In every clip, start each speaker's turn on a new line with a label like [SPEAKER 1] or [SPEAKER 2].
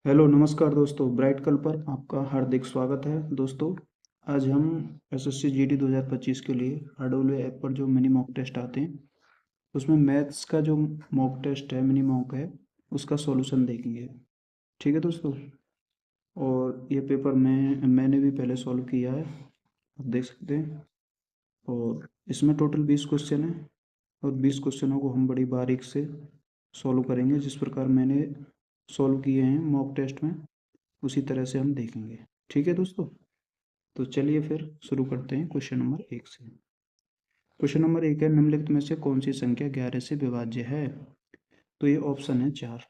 [SPEAKER 1] Hello नमस्कार दोस्तों, bright कल पर आपका हार्दिक स्वागत है। दोस्तों, आज हम एसएससी जीडी 2025 के लिए आरडब्ल्यू ऐप पर जो मिनी मॉक टेस्ट आते हैं उसमें मैथ्स का जो मॉक टेस्ट है, मिनी मॉक है, उसका सॉल्यूशन देखेंगे। ठीक है दोस्तों। और ये पेपर मैंने भी पहले सॉल्व किया है, आप देख सकते हैं। और इसमें टोटल 20 क्वेश्चन है और 20 क्वेश्चनों को हम बड़ी बारीक से सॉल्व करेंगे। जिस प्रकार मैंने सॉल्व किए हैं मॉक टेस्ट में, उसी तरह से हम देखेंगे। ठीक है दोस्तों, तो चलिए फिर शुरू करते हैं क्वेश्चन नंबर 1 से। क्वेश्चन नंबर 1 है, निम्नलिखित में से कौन सी संख्या 11 से विभाज्य है? तो ये ऑप्शन है 4।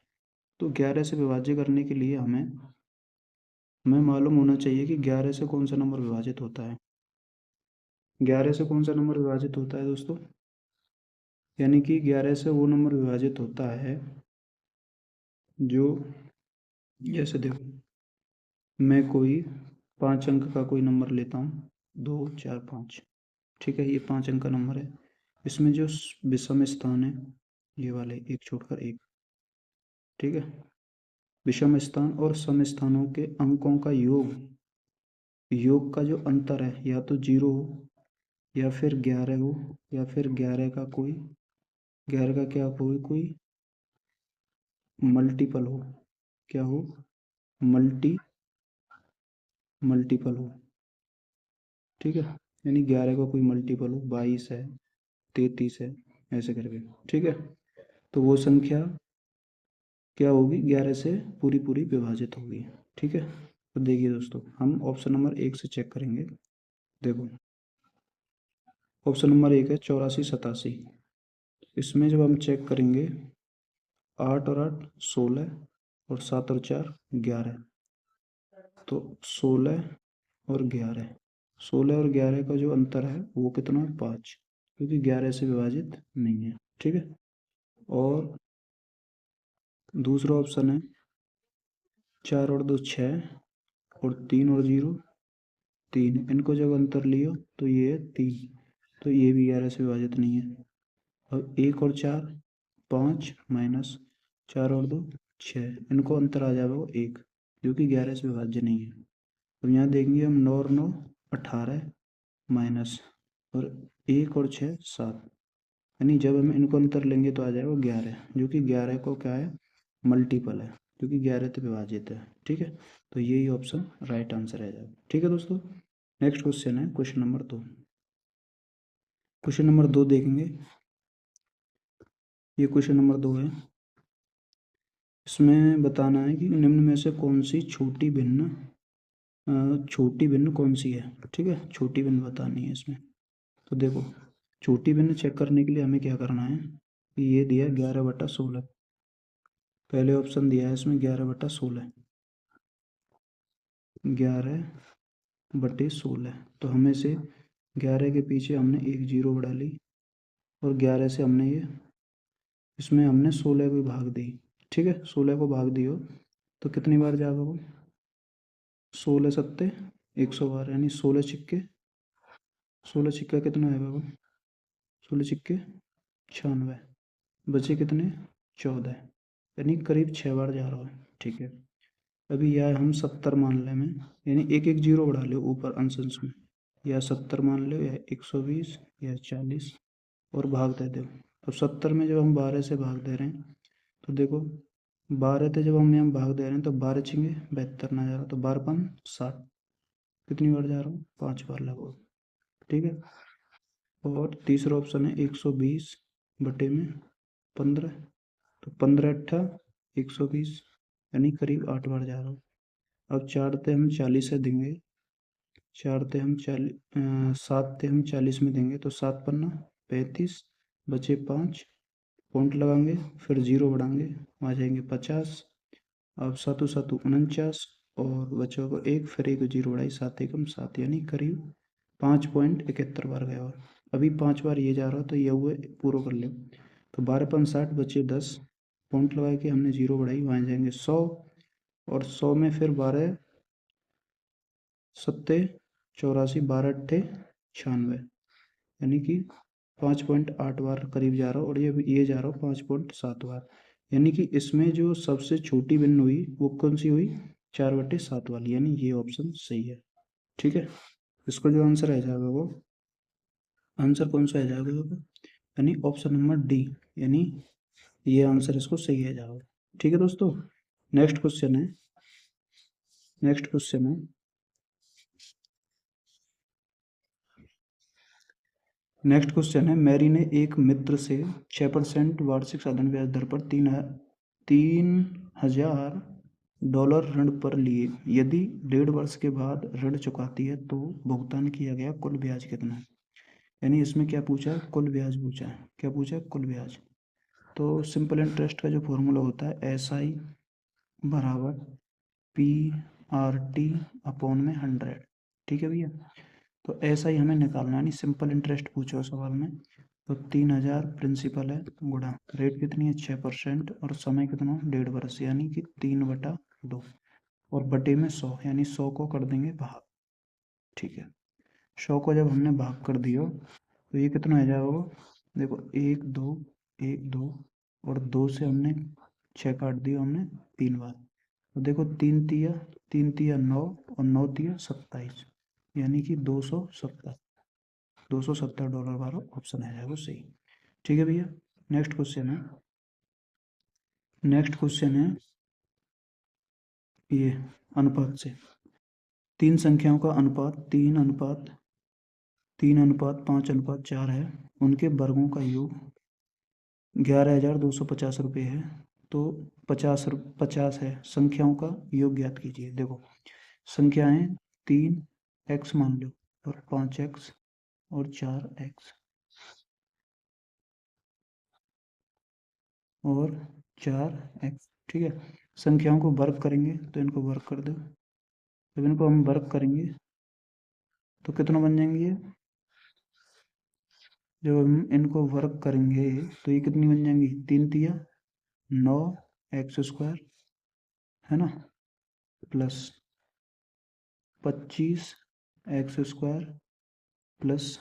[SPEAKER 1] तो 11 से विभाज्य करने के लिए हमें मालूम होना चाहिए कि 11 से कौन सा नंबर विभाजित होता है। 11 से कौन सा नंबर विभाजित होता है दोस्तों? यानी कि 11 से वो नंबर विभाजित होता है जो, जैसे देखो, मैं कोई 5 अंक का कोई नंबर लेता हूँ, 2 4 5। ठीक है, ये 5 अंक का नंबर है। इसमें जो विषम स्थान है, ये वाले एक छोड़कर एक। ठीक है, विषम स्थान और सम स्थानों के अंकों का योग का जो अंतर है, या तो 0 हो या फिर 11 हो, या फिर 11 का कोई, 11 का क्या कोई मल्टीपल हो। क्या हो? मल्टीपल हो। ठीक है, यानी 11 का कोई मल्टीपल हो, 22 है, 33 है, ऐसे करके। ठीक है, तो वो संख्या क्या होगी? 11 से पूरी पूरी विभाजित होगी। ठीक है, तो देखिए दोस्तों, हम ऑप्शन नंबर 1 से चेक करेंगे। देखो, ऑप्शन नंबर 1 है 84 87। इसमें जब हम चेक करेंगे, 8 और 8 16 और 7 और 4 11। तो 16 और 11, 16 और 11 का जो अंतर है वो कितना है? 5, क्योंकि 11 से विभाजित नहीं है। ठीक है, और दूसरा ऑप्शन है 4 और 2 6 और 3 और 0 3। इनको जब अंतर लियो तो ये है 3, तो ये भी 11 से विभाजित नहीं है। अब 1 और 4 5 माइनस 4 और 2 6, इनको अंतर आ जाएगा वो 1, जो कि 11 से विभाज्य नहीं है। अब यहाँ देखेंगे हम 9 और 9 18 माइनस, और 1 और 6 7, यानी जब हम इनको अंतर लेंगे तो आ जाएगा 11, जो कि 11 को क्या है? मल्टीपल है, जो कि 11 से विभाजित है। ठीक है, तो यही ऑप्शन राइट आंसर है जाएगा। ठीक है दोस्तों, नेक्स्ट क्वेश्चन है क्वेश्चन नंबर 2। क्वेश्चन नंबर 2 देखेंगे। ये क्वेश्चन नंबर 2 है। इसमें बताना है कि निम्न में से कौन सी छोटी भिन्न कौन सी है। ठीक है, छोटी भिन्न बतानी है इसमें। तो देखो, छोटी भिन्न चेक करने के लिए हमें क्या करना है कि ये दिया 11/16। पहले ऑप्शन दिया है इसमें 11/16, 11/16। तो हमें से 11 के पीछे हमने एक जीरो बढ़ा ली, और 11 से हमने ये, इसमें हमने 16 को भाग दी। ठीक है, 16 को भाग दियो तो कितनी बार जाएगा वो? 16 सत्ते 100 बार, यानी 16 सिक्का कितना है वो? 16 सिक्के 96, बचे कितने? 14, यानी करीब 6 बार जा रहा है। ठीक है, अभी यह हम 70 मान लें में, यानी एक एक जीरो बढ़ा लो ऊपर अंश अंश में, या 70 मान लो, या 120 या 40, और भाग दे दो। अब 70 में जब हम 12 से भाग दे रहे हैं, तो देखो 12 थे, जब हम यहाँ भाग दे रहे हैं तो 12 छिंगे 72 ना जा रहा, तो 12×5 = 60। कितनी बार जा रहा हूँ? 5 बार लगभग। ठीक है, और तीसरा ऑप्शन है 120/15। तो 15 × 120, यानी करीब 8 बार जा रहा हूँ। अब 4 थे हम 40 से देंगे, 7 थे हम 40 में देंगे, तो 7×5 = 35, बचे 5, पॉइंट लगाएंगे, फिर जीरो बढ़ाएंगे, आ जाएंगे 50। अब 7 7 49, और बच्चों को एक, फिर एक जीरो बढ़ाई, 7 एकम 7, यानी करीब 5.71 बार गया। और अभी 5 बार ये जा रहा, तो ये हुए पूरा कर ले। तो 12×5 = 60, बचे 10, पॉइंट लगा के हमने जीरो बढ़ाई, वहाँ जाएंगे 100, और 100 में फिर 12 सत्ते 84, 12 अट्ठे 96, यानी कि 5.8 बार करीब जा रहा हूँ, और ये जा रहा हूँ 5.7 बार। यानी कि इसमें जो सबसे छोटी भिन्न हुई वो कौन सी हुई, 4/7 वाली, यानी ये ऑप्शन सही है। ठीक है, इसका जो आंसर आ जाएगा वो, आंसर कौन सा आ जाएगा वो, यानी ऑप्शन नंबर डी, यानी ये आंसर इसको सही आ जाएगा। ठीक है दोस्तों, नेक्स्ट क्वेश्चन है, नेक्स्ट क्वेश्चन है, नेक्स्ट क्वेश्चन है, मैरी ने एक मित्र से 6% वार्षिक साधारण ब्याज दर पर 3,000 डॉलर ऋण पर लिए। यदि 1.5 वर्ष के बाद ऋण चुकाती है तो भुगतान किया गया कुल ब्याज कितना है। यानी इसमें क्या पूछा है, कुल ब्याज पूछा है। क्या पूछा है, कुल ब्याज। तो सिंपल इंटरेस्ट का जो फॉर्मूला होता है, SI बराबर PRT अपॉन में 100। ठीक है भैया, तो ऐसा ही हमें निकालना है, यानी सिंपल इंटरेस्ट पूछो सवाल में। तो 3,000 प्रिंसिपल है, गुणा रेट कितनी है 6%, और समय कितना 1.5 वर्ष, यानी कि 3/2, और बटे में 100, यानी 100 को कर देंगे भाग। ठीक है, 100 को जब हमने भाग कर दिया तो ये कितना आ जाएगा, देखो 1 2 1 2, और 2 से हमने 6 काट दिया हमने 3 बार। तो देखो 3 तिया 9, और 9 तिया 27, यानी कि 270 डॉलर वाला ऑप्शन है वो सही। ठीक है भैया, नेक्स्ट क्वेश्चन है, नेक्स्ट क्वेश्चन है ये अनुपात से। तीन संख्याओं का अनुपात 3:5:4 है, उनके वर्गों का योग 11,250 रुपये है। तो 50 है, संख्याओं का योग ज्ञात कीजिए। देखो संख्याएं 3x मान लो, और 5x, और 4x, और 4x। ठीक है, संख्याओं को वर्ग करेंगे तो इनको वर्ग कर दो। जब इनको हम वर्ग करेंगे तो कितना बन जाएंगे ये, जब हम इनको वर्ग करेंगे तो ये कितनी बन जाएंगी, 3 तिया 9 x² है ना, प्लस 25 x² प्लस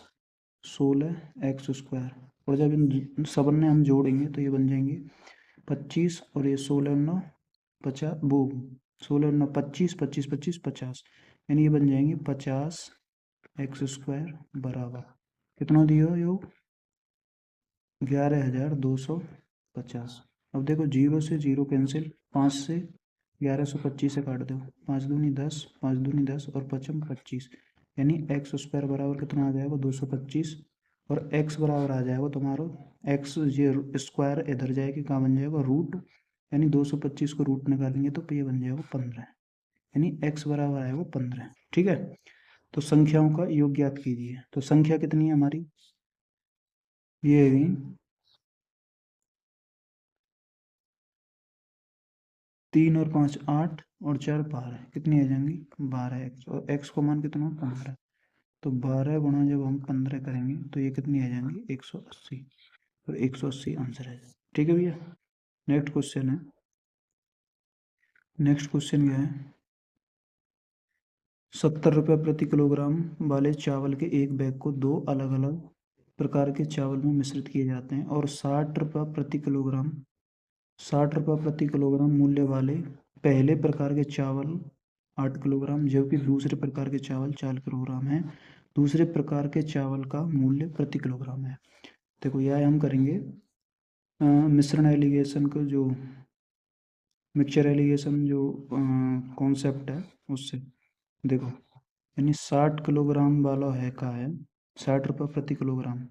[SPEAKER 1] 16 x²। और जब इन सब ने हम जोड़ेंगे तो ये बन जाएंगे 25, और ये 16 9 50, वो 16 9 25, 25 25 50, यानी ये बन जाएंगे 50 x² बराबर कितना दिया योग 11,250। अब देखो जीरो से जीरो कैंसिल, 5 से 1125 से काट दो, 5 दूनी 10, 5 दूनी 10, और पचम 25, यानी x² बराबर कितना आ जाएगा 225, और x बराबर आ जाएगा तुम्हारा, x ये स्क्वायर इधर जाएगी, कहाँ बन जाएगा रूट, यानी 225 को रूट निकालेंगे तो ये बन जाएगा 15, यानी x बराबर आएगा 15। ठीक है, तो संख्याओं का योग ज्ञात कीजिए। तो संख्या कितनी है हमारी, ये है 3 और 5 8, और 4 12, कितनी आ जाएंगी 12x, और x को मान कितना 15। तो 12 गुणा जब हम 15 करेंगे तो ये कितनी आ जाएंगी 180, तो 180 आंसर है। ठीक है भैया, नेक्स्ट क्वेश्चन है, नेक्स्ट क्वेश्चन क्या है, 70 रुपये प्रति किलोग्राम वाले चावल के एक बैग को दो अलग अलग प्रकार के चावल में मिश्रित किए जाते हैं, और 60 रुपये प्रति किलोग्राम मूल्य वाले पहले प्रकार के चावल 8 किलोग्राम, जबकि दूसरे प्रकार के चावल 4 किलोग्राम है। दूसरे प्रकार के चावल का मूल्य प्रति किलोग्राम है। देखो यह हम करेंगे मिश्रण एलिगेशन को, जो मिक्सचर एलिगेशन जो कॉन्सेप्ट है उससे। देखो यानी 60 किलोग्राम वाला है का है 60 रुपये प्रति किलोग्राम,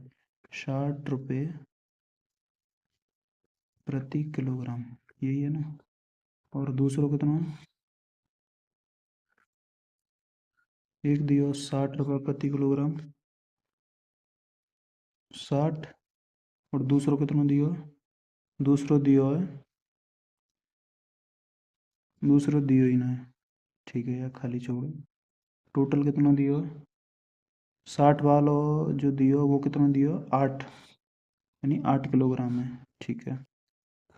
[SPEAKER 1] 60 रुपये प्रति किलोग्राम, यही है ना। और दूसरों कितना, एक दियो 60 रुपये प्रति किलोग्राम, 60, और दूसरों कितना दियो, दूसरों दियो है, दूसरों दियो ही ना है। ठीक है यार, खाली छोड़ो, टोटल कितना दियो, 60 वालो जो दियो वो कितना दियो 8, यानी 8 किलोग्राम है। ठीक है,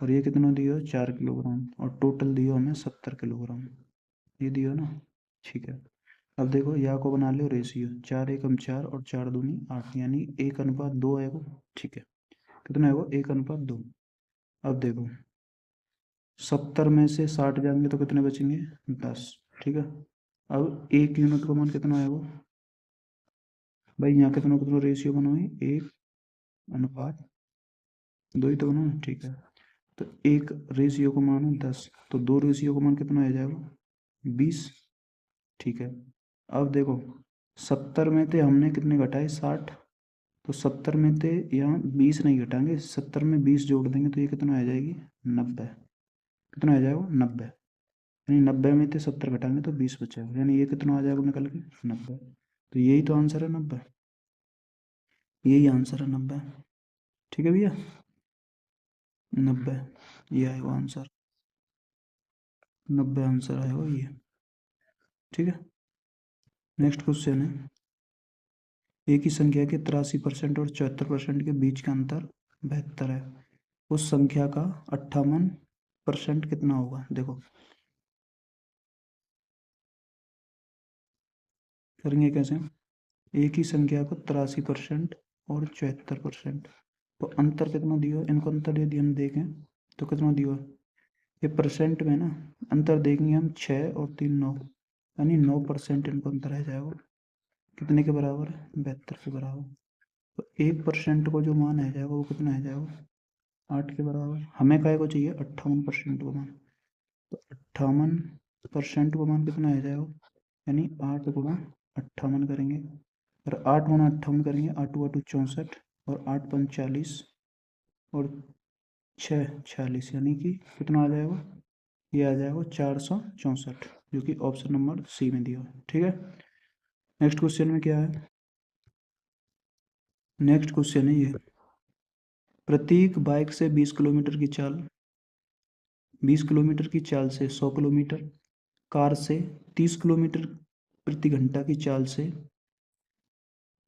[SPEAKER 1] और ये कितना दियो 4 किलोग्राम, और टोटल दियो हमें 70 किलोग्राम, ये दियो ना। ठीक है, अब देखो यहाँ को बना लो रेशियो, 4 एकम 4, और 4 दूनी 8, यानी 1:2 है वो। ठीक है, कितना है वो 1:2। अब देखो 70 में से 60 जाएंगे तो कितने बचेंगे? 10। ठीक है, अब 1 यूनिट का मान कितना है वो भाई? यहाँ कितना कितना रेशियो बनाओ, 1:2 ही तो बनाओ। ठीक है, तो 1 रेशियो को मान है 10, तो 2 रेशियो को मान कितना आ जाएगा? 20। ठीक है, अब देखो 70 में थे हमने कितने घटाए? 60। तो 70 में थे, यहाँ 20 नहीं घटाएंगे, 70 में 20 जोड़ देंगे तो ये कितना आ जाएगी? 90। कितना आ जाएगा? 90। यानी 90 में थे 70 घटाएंगे तो 20 बचेगा, यानी ये कितना आ जाएगा निकल के? 90। तो यही तो आंसर है 90, यही आंसर है 90। ठीक है भैया, 90 ये आएगा आंसर, 90 आंसर आएगा ये। ठीक है, नेक्स्ट क्वेश्चन है, एक ही संख्या के 83% और 74% के बीच का अंतर 72 है, उस संख्या का 58% कितना होगा? देखो करेंगे कैसे? एक ही संख्या को 83% और 74%, तो अंतर कितना दिया? इनको अंतर यदि हम देखें तो कितना दिया? ये परसेंट में ना, अंतर देखेंगे हम 6 और 3 9, यानी 9% इनको अंतर आ जाएगा। कितने के बराबर है? 72 के बराबर। तो 1% को जो मान आ जाएगा वो कितना आ जाएगा? 8 के बराबर। हमें काय को चाहिए? 58% को मान। तो 58% को मान कितना आ जाएगा? यानी 8 × 58 करेंगे, और 8 × 58 करेंगे, 8 × 8 = 64 और 8 × 5 = 40 और 6 × 46, यानी कि कितना आ जाएगा? ये आ जाएगा 464, जो कि ऑप्शन नंबर सी में दिया है। ठीक है, नेक्स्ट क्वेश्चन में क्या है? नेक्स्ट क्वेश्चन है ये, प्रतीक बाइक से 20 किलोमीटर की चाल से 100 किलोमीटर, कार से 30 किलोमीटर प्रति घंटा की चाल से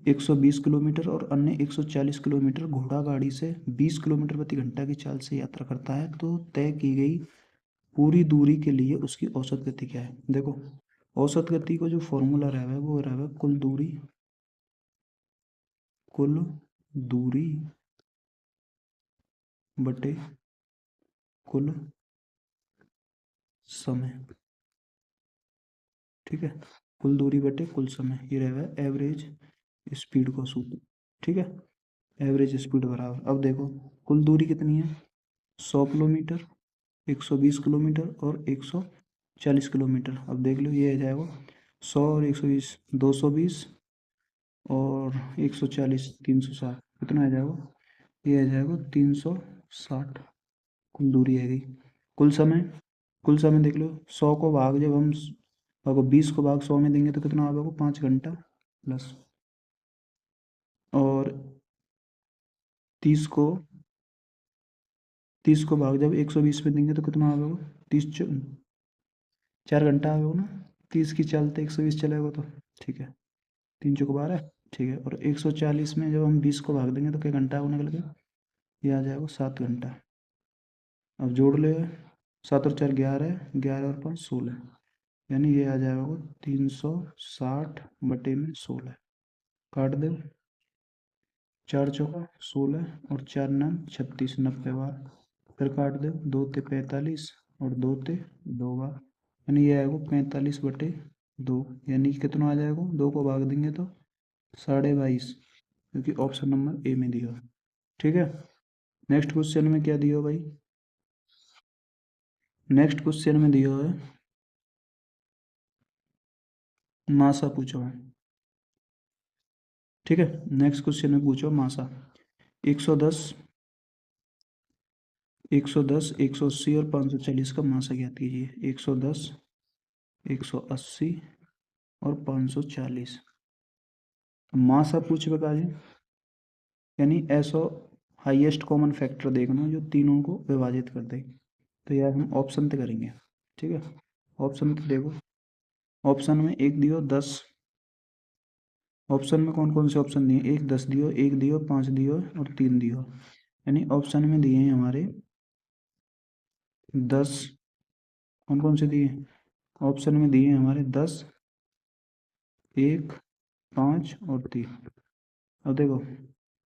[SPEAKER 1] 120 किलोमीटर और अन्य 140 किलोमीटर घोड़ा गाड़ी से 20 किलोमीटर प्रति घंटा की चाल से यात्रा करता है, तो तय की गई पूरी दूरी के लिए उसकी औसत गति क्या है? देखो औसत गति को जो फॉर्मूला रहा है वो रहा है कुल दूरी बटे कुल समय। ठीक है, कुल दूरी बटे कुल समय, ये रहेगा एवरेज स्पीड का सूत्र। ठीक है, एवरेज स्पीड बराबर, अब देखो कुल दूरी कितनी है? 100 किलोमीटर, 120 किलोमीटर और 140 किलोमीटर। अब देख लो ये आ जाएगा 100 और 120 220 और 140 360, कितना आ जाएगा? ये आ जाएगा 360 कुल दूरी आ गई। कुल समय, कुल समय देख लो, 100 को भाग जब हम अगर 20 को भाग 100 में देंगे तो कितना आ जाएगा? 5 घंटा प्लस, और 30 को 30 को भाग जब 120 में देंगे तो कितना आ जाएगा? 4 घंटा आ जाएगा ना, 30 की चलते 120 चलेगा तो। ठीक है, 3 × 4 = 12। ठीक है, और 140 में जब हम 20 को भाग देंगे तो क्या घंटा होने निकल गया? ये आ जाएगा 7 घंटा। अब जोड़ ले, 7 और 4 = 11, 11 और 5 = 16, यानी ये आ जाएगा 360/16। काट दे, 4 × 4 = 16 और 4 × 9 = 36, 90 बार। फिर काट दे, 2 × 3 = 45 और 2 × 3 = 2 बार, यानी ये आएगा 45/2, यानी कि कितना आ जाएगा? 2 को भाग देंगे तो 22.5, क्योंकि ऑप्शन नंबर ए में दिया। ठीक है, नेक्स्ट क्वेश्चन में क्या दिया भाई? नेक्स्ट क्वेश्चन में दिया है मासा पूछा है। ठीक है, नेक्स्ट क्वेश्चन में पूछो मासा। 110 110 180 और 540 का मासा ज्ञात कीजिए। 110 180 और 540 मासा पूछ बता जी, यानी ऐसा हाईएस्ट कॉमन फैक्टर देखना जो तीनों को विभाजित कर दे। तो यार हम ऑप्शन तो करेंगे। ठीक है, ऑप्शन तो देखो, ऑप्शन में एक दियो 10, ऑप्शन में कौन कौन से ऑप्शन दिए? 1 10 दियो, 1 दियो, 5 दियो और 3 दियो, यानी ऑप्शन में दिए हैं हमारे 10। कौन कौन से दिए? ऑप्शन में दिए हैं हमारे 10, 1, 5 और 3। अब देखो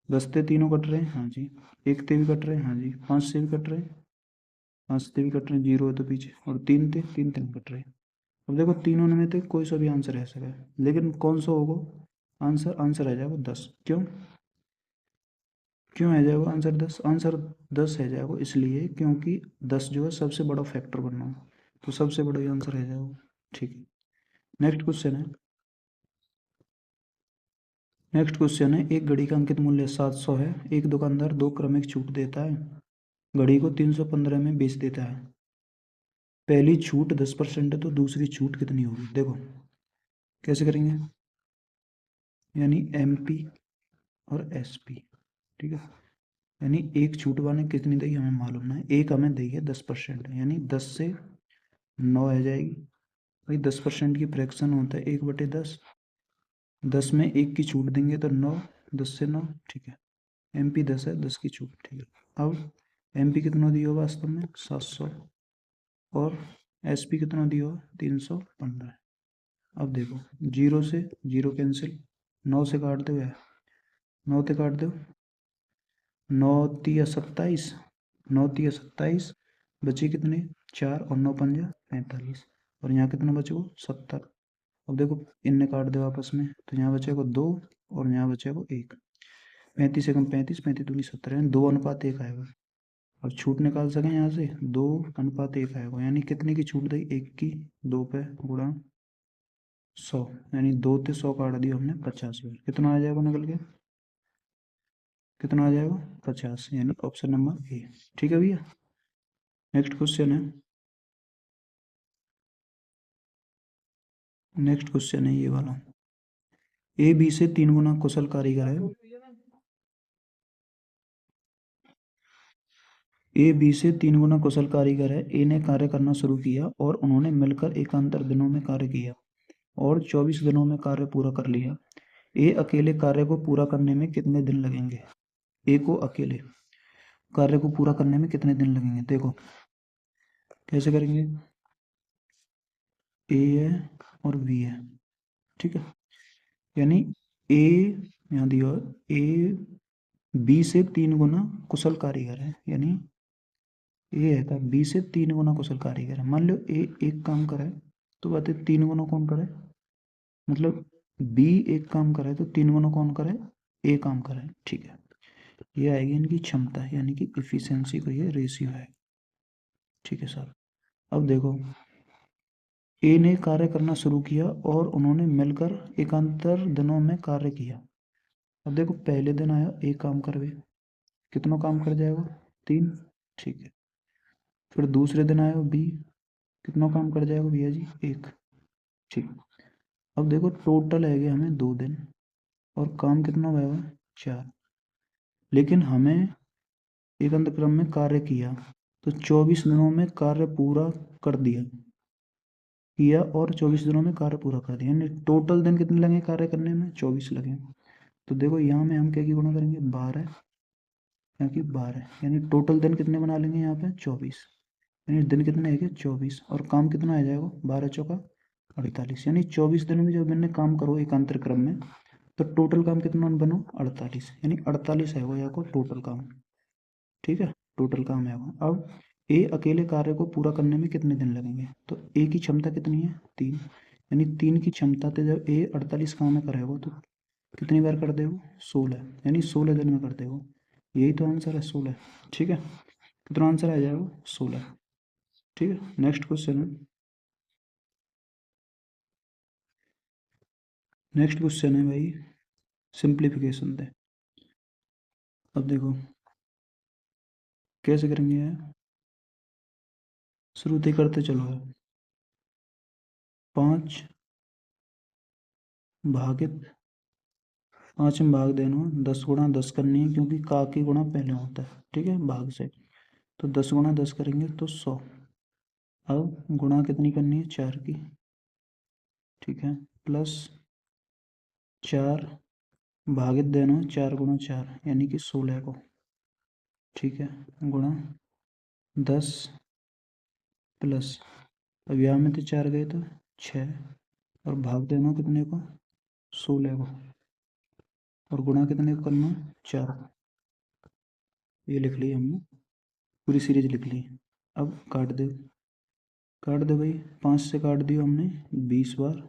[SPEAKER 1] 10 से तीनों कट रहे हैं, हाँ जी। 1 से भी कट रहे हैं, हाँ जी। 5 से भी कट रहे हैं, पाँच से भी कट रहे हैं, जीरो है तो पीछे, और तीन थे, तीन तीन कट रहे हैं। अब देखो तीनों में से कोई सा भी आंसर रह सका है, लेकिन कौन सा होगा आंसर? आंसर आ जाएगा 10। क्यों क्यों आ जाएगा आंसर 10? आंसर 10 है जाएगा इसलिए क्योंकि 10 जो है सबसे बड़ा फैक्टर बनना है, तो सबसे बड़ा ही आंसर है जाएगा। ठीक है, नेक्स्ट क्वेश्चन है। नेक्स्ट क्वेश्चन है, एक घड़ी का अंकित मूल्य 700 है। एक दुकानदार दो क्रमिक छूट देता है, घड़ी को 315 में बेच देता है। पहली छूट 10% है, तो दूसरी छूट कितनी होगी? देखो कैसे करेंगे, यानी MP और SP। ठीक है, यानी एक छूट वाले कितनी दी हमें मालूम है, एक हमें दी है 10%, यानी 10 से 9 आ जाएगी। भाई 10% की फ्रैक्शन होता है 1/10, 10 में एक की छूट देंगे तो 9, 10 से 9। ठीक है, MP 10 है, 10 की छूट। ठीक है, अब MP कितना दिया होगा वास्तव में? 700, और SP कितना दिया होगा? 315। अब देखो जीरो से जीरो कैंसिल, 9 से काट दो यार, 9 से काट दो, 9 तिया 27, 9 तिया 27, बचे कितने? 4, और 9 पंजा 45, और यहाँ कितना बचेगा? 70। अब देखो इनने काट दो आपस में, तो यहाँ बचेगा 2, और यहाँ बचेगा 1। 35 एकम 35, 35 दूनी 70, यानी 2:1 आएगा। और छूट निकाल सकें यहाँ से, 2:1 आएगा, यानी कितने की छूट दी? 1 की। 2 पे गुणा 100, यानी 2 से 100 काट दिया हमने 50 बार। कितना आ जाएगा निकल के? कितना आ जाएगा? 50, यानी ऑप्शन नंबर ए। ठीक है भैया, नेक्स्ट क्वेश्चन है। नेक्स्ट क्वेश्चन है ये वाला, ए बी से 3 गुना कुशल कारीगर है। ए बी से 3 गुना कुशल कारीगर है। ए ने कार्य करना शुरू किया और उन्होंने मिलकर एकांतर दिनों में कार्य किया और 24 दिनों में कार्य पूरा कर लिया। ए अकेले कार्य को पूरा करने में कितने दिन लगेंगे? ए को अकेले कार्य को पूरा करने में कितने दिन लगेंगे? देखो कैसे करेंगे, ए है और बी है। ठीक है, यानी ए यहाँ दिया, ए बी से 3 गुना कुशल कारीगर है, यानी ए है का बी से 3 गुना कुशल कारीगर है। मान लो ए एक काम करे तो बात है 3 गुना कौन करे, मतलब बी एक काम करे तो 3 गुना कौन करे? ए काम करे। ठीक है, ये आएगी इनकी क्षमता, यानी कि इफिशियंसी को ये रेशियो है। ठीक है सर, अब देखो ए ने कार्य करना शुरू किया और उन्होंने मिलकर एकांतर दिनों में कार्य किया। अब देखो पहले दिन आया ए काम कर गए, कितना काम कर जाएगा? 3। ठीक है, फिर दूसरे दिन आया बी, कितना काम कर जाएगा भैया जी? 1। ठीक, अब देखो टोटल है गया हमें 2 दिन, और काम कितना हुआ? 4। लेकिन हमें एक अंतक्रम में कार्य किया, तो 24 दिनों में कार्य पूरा कर दिया, किया और 24 दिनों में कार्य पूरा कर दिया, यानी टोटल दिन कितने लगे कार्य करने में? 24 लगे। तो देखो यहाँ में हम क्या की गुणा करेंगे? 12, यहाँ की 12, यानी टोटल दिन कितने बना लेंगे यहाँ पे? 24, यानी दिन कितने है? 24, और काम कितना आ जाएगा? 12 चौका 48, यानी 24 दिन में जब मैंने काम करो एकांतर क्रम में, तो टोटल काम कितना बनो? 48, यानी 48 है वो यहाँ को टोटल काम। ठीक है, टोटल काम है वो। अब ए अकेले कार्य को पूरा करने में कितने दिन लगेंगे? तो ए की क्षमता कितनी है? 3, यानी 3 की क्षमता से जब ए 48 काम में करेगा तो कितनी बार कर देगा? 16, यानी 16 दिन में कर देगा। यही तो आंसर है, 16। ठीक है, कितना आंसर आ जाएगा? 16। ठीक है, नेक्स्ट क्वेश्चन है। नेक्स्ट क्वेश्चन है भाई, सिंप्लीफिकेशन दे। अब देखो कैसे करेंगे यार, शुरू से करते चलो है। 5 भागित 5 में भाग देना, 10 गुणा 10 करनी है, क्योंकि का की गुणा पहले होता है। ठीक है, भाग से, तो 10 गुणा 10 करेंगे तो 100। अब गुणा कितनी करनी है? 4 की। ठीक है, प्लस 4 भागित देना, 4 गुणा 4 यानी कि 16 को। ठीक है, गुणा 10 प्लस, अब यहाँ में तो 4 गए तो 6, और भाग देना कितने को? 16 को, और गुणा कितने को करना? 4 को। ये लिख ली हमने, पूरी सीरीज लिख ली। अब काट दे भाई। 5 से काट दियो हमने 20 बार,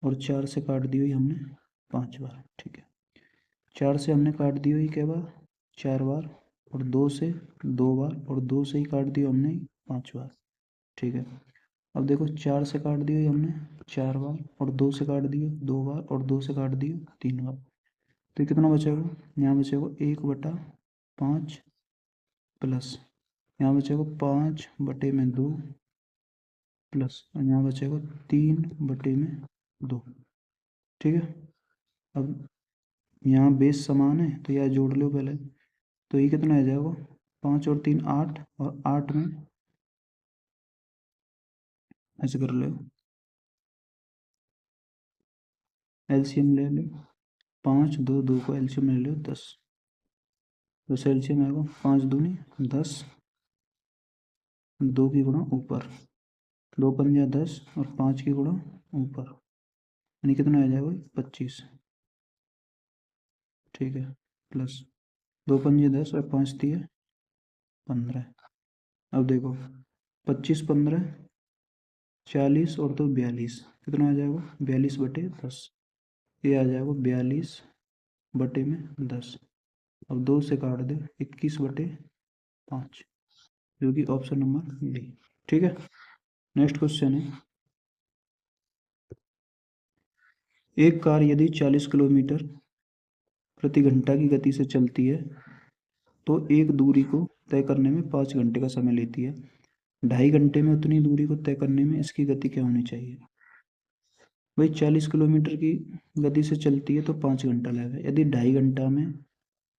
[SPEAKER 1] और 4 से काट दियो ही हमने 5 बार। ठीक है, 4 से हमने काट दियो ही क्या बार, 4 बार, और 2 से 2 बार, और 2 से ही काट दियो हमने 5 बार। ठीक है, अब देखो 4 से काट दियो ही हमने 4 बार, और 2 से काट दियो 2 बार, और 2 से काट दियो 3 बार। तो ये कितना बचेगा, यहाँ बचेगा 1/5 प्लस, यहाँ बचेगा 5/2 प्लस, और यहाँ बचेगा 3/2। ठीक है, अब यहाँ बेस समान है तो यह जोड़ लो पहले। तो ये कितना आ जाएगा, 5 और 3 8, और 8 में ऐसे कर लो, एलसीएम ले लो। 5 2 2 को एलसीएम ले लो 10। तो एलसीएम आएगा 5 दूनी 10, 2 की गुणा ऊपर, 2 पंजा 10, और 5 की गुणा ऊपर, यानी कितना आ जाएगा 25। ठीक है, प्लस 2 पंजे 10, और 5 दिए 15। अब देखो 25 15 40, और तो 42, कितना आ जाएगा 42/10। ये आ जाएगा 42/10। अब 2 से काट दे 21/5, जो कि ऑप्शन नंबर डी। ठीक है, नेक्स्ट क्वेश्चन है, एक कार यदि 40 किलोमीटर प्रति घंटा की गति से चलती है तो एक दूरी को तय करने में 5 घंटे का समय लेती है। 2.5 घंटे में उतनी दूरी को तय करने में इसकी गति क्या होनी चाहिए। भाई 40 किलोमीटर की गति से चलती है तो 5 घंटा लगेगा। यदि 2.5 घंटा में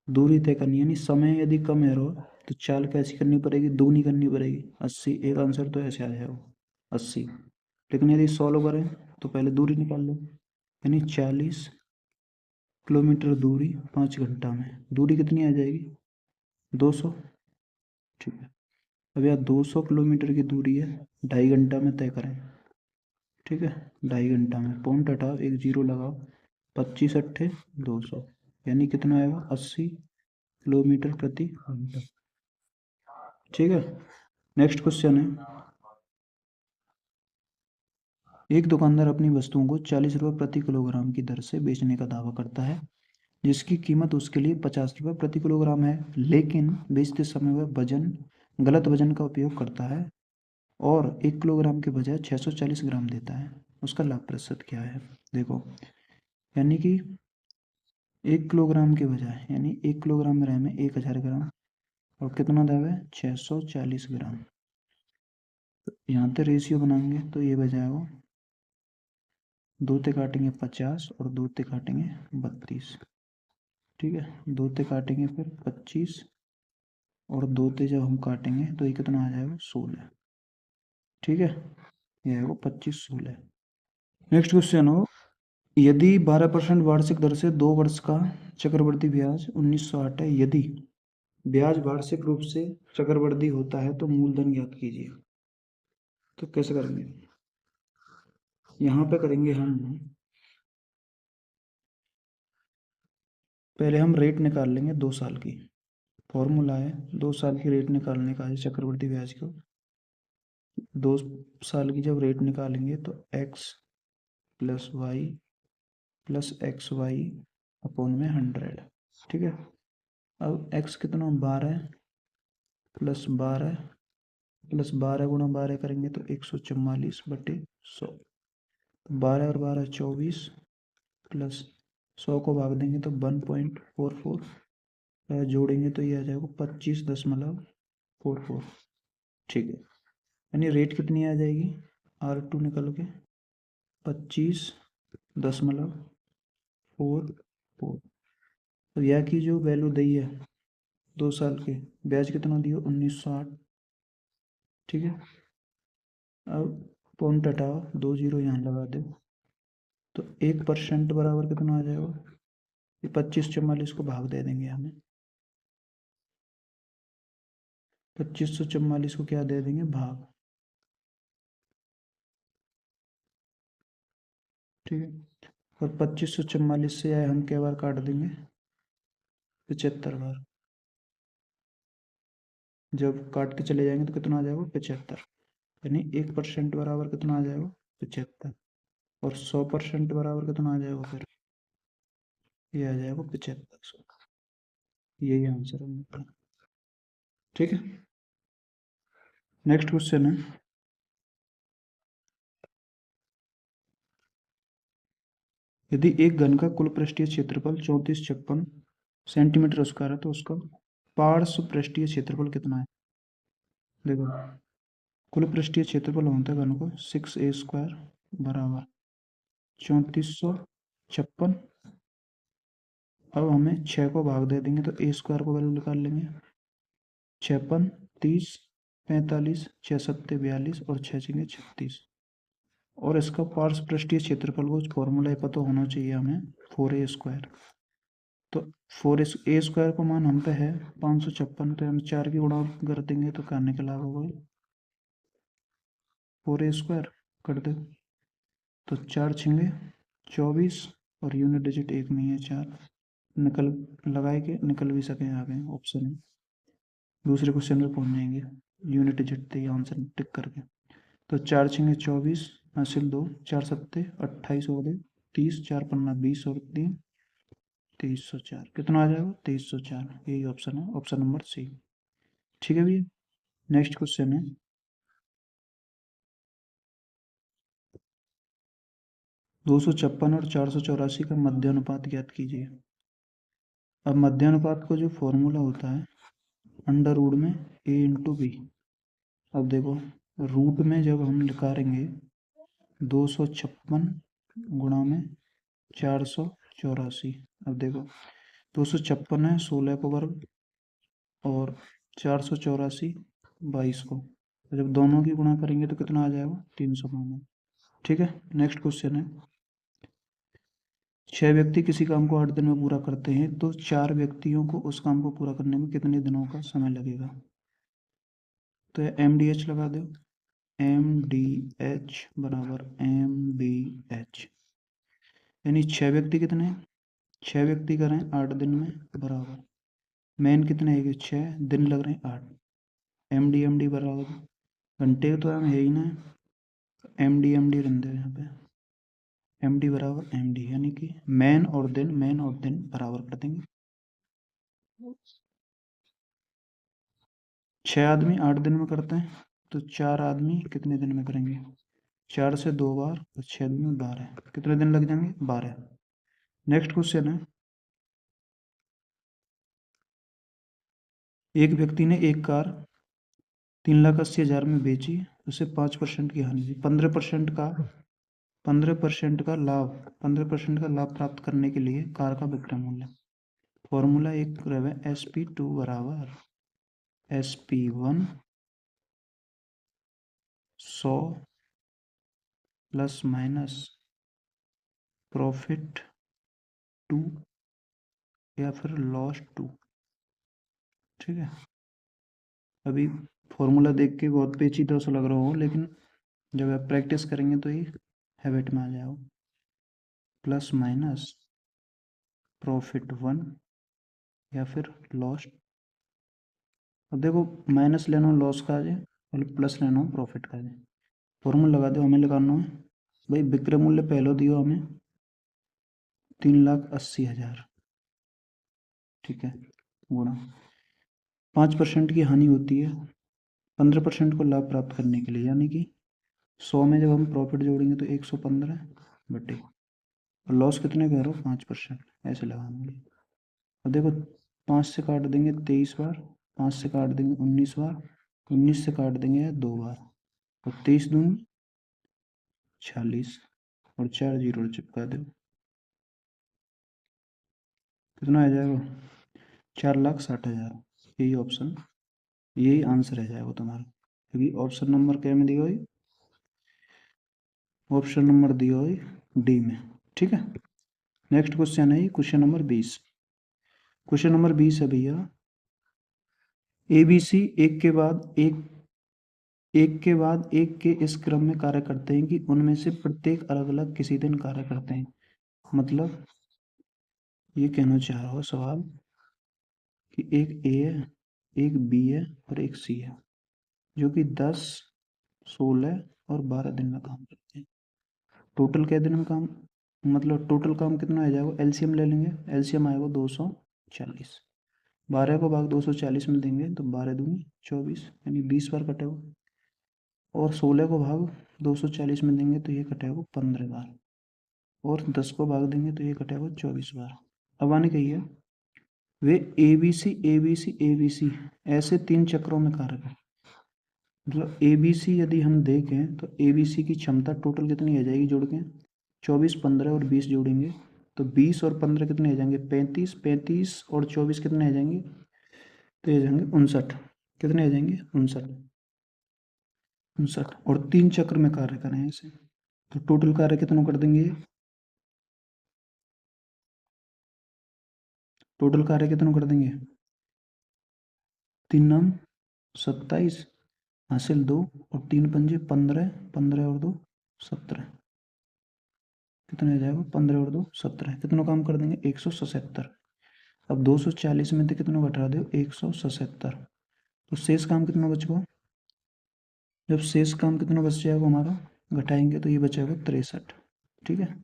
[SPEAKER 1] दूरी तय करनी है, यानी समय यदि कम है रो, तो चाल कैसी करनी पड़ेगी, दूनी करनी पड़ेगी 80। एक आंसर तो ऐसे आ जाएगा 80। लेकिन यदि 100 करें तो पहले दूरी निकाल लो, यानी 40 किलोमीटर दूरी 5 घंटा में, दूरी कितनी आ जाएगी 200। ठीक है, अब यार 200 किलोमीटर की दूरी है, 2.5 घंटा में तय करें। ठीक है, 2.5 घंटा में पॉइंट हटाओ, एक जीरो लगाओ, 25 अट्ठे 200, यानी कितना आएगा 80 किलोमीटर प्रति घंटा। ठीक है, नेक्स्ट क्वेश्चन है, एक दुकानदार अपनी वस्तुओं को 40 रुपये प्रति किलोग्राम की दर से बेचने का दावा करता है, जिसकी कीमत उसके लिए 50 रुपये प्रति किलोग्राम है, लेकिन बेचते समय वह गलत वजन का उपयोग करता है और 1 किलोग्राम के बजाय 640 ग्राम देता है। उसका लाभ प्रतिशत क्या है। देखो, यानी कि 1 किलोग्राम के बजाय, यानी 1 किलोग्राम में रहे में 1000 ग्राम, और कितना दावा है 640 ग्राम। तो यहाँ पे रेशियो बनाएंगे तो ये बजाएगा, 2 ते काटेंगे 50, और 2 ते काटेंगे 32। ठीक है, 2 ते काटेंगे फिर 25, और 2 ते जब हम काटेंगे तो ये कितना आ जाएगा 16। ठीक है, ये आएगा 25 16। नेक्स्ट क्वेश्चन हो, यदि 12% वार्षिक दर से 2 वर्ष का चक्रवृद्धि ब्याज 1908 है, यदि ब्याज वार्षिक रूप से चक्रवृद्धि होता है तो मूलधन ज्ञात कीजिए। तो कैसे करेंगे, यहाँ पे करेंगे हम, पहले हम रेट निकाल लेंगे 2 साल की। फॉर्मूला है 2 साल की रेट निकालने का है चक्रवृद्धि ब्याज को। 2 साल की जब रेट निकालेंगे तो x+y+xy/100। ठीक है, अब x कितना 12 प्लस 12 प्लस 12 × 12 करेंगे तो 144/100। 12 और 12 24, प्लस 100 को भाग देंगे तो 1.44, जोड़ेंगे तो ये आ जाएगा 25.44। ठीक है, यानी रेट कितनी आ जाएगी, R2 निकल के 25.44। तो यह की जो वैल्यू दी है 2 साल के ब्याज कितना दिया 1908। ठीक है, अब पॉइंट हटाओ, 2 जीरो यहाँ लगा दो, तो 1% बराबर कितना आ जाएगा, ये 2544 को भाग दे देंगे हमें, 2544 को क्या दे देंगे भाग। ठीक है, और 2544 से आए हम क्या बार काट देंगे 75 बार। जब काट के चले जाएंगे तो कितना आ जाएगा 75, यानी 1% बराबर कितना आ जाएगा 75, और 100% बराबर कितना आ जाएगा फिर, ये आ जाएगा 75। यही आंसर है आपका। ठीक है, नेक्स्ट क्वेश्चन है, यदि एक घन का कुल पृष्ठीय क्षेत्रफल 3456 सेंटीमीटर स्क्वायर है तो उसका पार्श्व पृष्ठीय क्षेत्रफल कितना है। देखो, कुल पृष्ठीय क्षेत्रफल होता है घन को 6a² बराबर 3456। अब हमें 6 को भाग दे देंगे तो a² को वैल्यू निकाल लेंगे, 56, 30, 45, 6×7 = 42 और 6×6 = 36। और इसका पार्श्व पृष्ठीय क्षेत्रफल को फॉर्मूला पता होना चाहिए हमें, 4a²। तो 4a² का मान हम पे है 556, तो हम 4 की गुणा कर देंगे तो क्या निकला होगा 4a² कर दे, तो 4×6 = 24 और यूनिट डिजिट एक में ही है 4, निकल लगाए के निकल भी सके आगे ऑप्शन में, दूसरे क्वेश्चन पे पहुंच जाएंगे यूनिट डिजिट थे आंसर टिक करके। तो 4×6 = 24, हासिल 2, 4×7 = 28 हो गए, 30, 4×5 = 20 और 3 2304, कितना आ जाएगा 2304, यही ऑप्शन है, ऑप्शन नंबर सी। ठीक है भैया, नेक्स्ट क्वेश्चन है, 256 और 484 का मध्यानुपात ज्ञात कीजिए। अब मध्यानुपात को जो फॉर्मूला होता है अंडर रूट में a/b। अब देखो, रूट में जब हम निकालेंगे 256 गुणा में 484। अब देखो 256 है 16 को वर्ग और 484 22 को, तो जब दोनों की गुणा करेंगे तो कितना आ जाएगा 352। ठीक है, नेक्स्ट क्वेश्चन है, 6 व्यक्ति किसी काम को 8 दिन में पूरा करते हैं तो 4 व्यक्तियों को उस काम को पूरा करने में कितने दिनों का समय लगेगा। तो MDH लगा दो, MDH बराबर MBH, यानी 6 व्यक्ति कितने, 6 व्यक्ति करें 8 दिन में बराबर मेन कितने है 6 दिन लग रहे हैं 8, MD बराबर घंटे तो हम है ही ना, MD रन दे यहाँ पे, MD बराबर MD, यानी कि मैन और दिन बराबर कर देंगे। 6 आदमी 8 दिन में करते हैं तो 4 आदमी कितने दिन में करेंगे, 4 से 2 बार और 6 दिन में 12, कितने दिन लग जाएंगे 12। नेक्स्ट क्वेश्चन है, एक व्यक्ति ने एक कार 3,80,000 में बेची, उसे 5% की हानि हुई, 15% का लाभ प्राप्त करने के लिए कार का विक्रय मूल्य, फॉर्मूला एक SP2 बराबर SP1 100 प्लस माइनस प्रॉफिट 2 या फिर लॉस 2। ठीक है, अभी फॉर्मूला देख के बहुत पेचीदा सा लग रहा हो, लेकिन जब आप प्रैक्टिस करेंगे तो ये हैबिट में आ जाओ। प्लस माइनस प्रॉफिट 1 या फिर लॉस, अब देखो माइनस लेना लॉस का आ जाए और प्लस लेना प्रॉफिट का आ जाए, फॉर्मूला लगा दो, हमें लगाना है भाई विक्रय मूल्य पहले दियो हमें 3,80,000। ठीक है, गुणा 5% की हानि होती है 15% को लाभ प्राप्त करने के लिए, यानी कि 100 में जब हम प्रॉफिट जोड़ेंगे तो 115 बटे, और लॉस कितने कह रहे हो 5%, ऐसे लगाएंगे। अब देखो 5 से काट देंगे 23 बार, 5 से काट देंगे 19 बार, 19 से काट देंगे 2 बार, और 23 दूनी 46 और 4 जीरो चिपका दो, कितना आ जाएगा 4,60,000। यही ऑप्शन, यही आंसर रह जाएगा तुम्हारा, क्योंकि ऑप्शन नंबर क्या में दिया हुई, ऑप्शन नंबर दिया हुई डी में। ठीक है, नेक्स्ट क्वेश्चन है क्वेश्चन नंबर 20। क्वेश्चन नंबर 20 है भैया, ABC एक के इस क्रम में कार्य करते हैं कि उनमें से प्रत्येक अलग अलग किसी दिन कार्य करते हैं। मतलब ये कहना चाह रहा हो सवाल कि एक A है एक बी है और एक सी है, जो कि 10, 16 और 12 दिन में काम करते हैं। टोटल क्या दिन में काम, मतलब टोटल काम कितना आ जाएगा, एलसीएम ले लेंगे, एलसीएम आएगा 240, 12 को भाग 240 में देंगे तो 12 दूनी 24, यानी 20 बार कटेगा। और 16 को भाग 240 में देंगे तो ये कटेगा 15 बार, और 10 को भाग देंगे तो ये कटेगा 24 बार। अब आने कही है वे A B C A B C A B C ऐसे 3 चक्रों में कार्य करते। मतलब ए बी सी यदि हम देखें तो ए बी सी की क्षमता टोटल कितनी आ जाएगी जोड़ के, 24, 15 और 20 जोड़ेंगे तो 20 और 15 कितने आ जाएंगे, 35, 35 और 24 कितने आ जाएंगे, तो आ जाएंगे 59, कितने आ जाएंगे 59, 59, और 3 चक्र में कार्य करें ऐसे, तो टोटल कार्य कितना कर देंगे, टोटल कार्य कितना कर देंगे, 3 नाम 27, हासिल 2 और 3 पंजे 15, 15 और 2 17, कितना आ जाएगा 15 और 2 17, कितना काम कर देंगे 177। अब 240 में से कितना घटा दो 177, तो शेष काम कितना बचेगा, जब शेष काम कितना बच जाएगा हमारा, घटाएंगे तो ये बचेगा 63, ठीक है।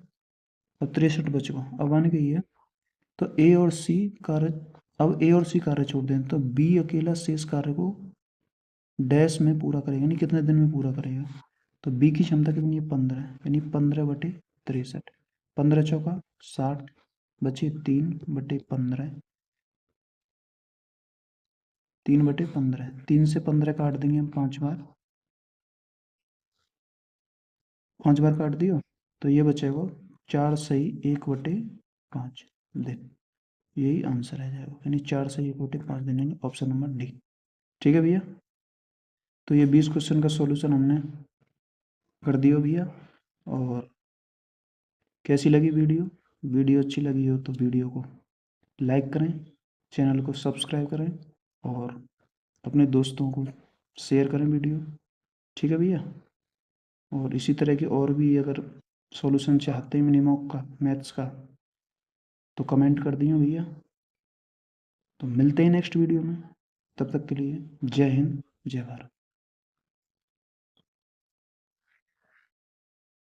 [SPEAKER 1] अब 63 बचेगा। अब आने के ये तो ए और सी कार्य, अब ए और सी कार्य छोड़ दें तो बी अकेला शेष कार्य को डैश में पूरा करेगा, यानी कितने दिन में पूरा करेगा, तो बी की क्षमता कितनी है 15, यानी 15/63, 15 चौका 60, बचे 3/15, 3/15, 3 से 15 काट देंगे हम 5 बार, 5 बार काट दियो तो ये बचेगा 4 सही 1/5 दिन, यही आंसर आ जाएगा, यानी 4 सही 1/5 दिन, यानी ऑप्शन नंबर डी। ठीक है भैया, तो ये 20 क्वेश्चन का सॉल्यूशन हमने कर दिया भैया। और कैसी लगी वीडियो, वीडियो अच्छी लगी हो तो वीडियो को लाइक करें, चैनल को सब्सक्राइब करें और अपने दोस्तों को शेयर करें वीडियो। ठीक है भैया, और इसी तरह की और भी अगर सॉल्यूशन चाहते हैं मिनिमॉक का, मैथ्स का, तो कमेंट कर दिए भैया। तो मिलते हैं नेक्स्ट वीडियो में, तब तक के लिए जय हिंद, जय भारत।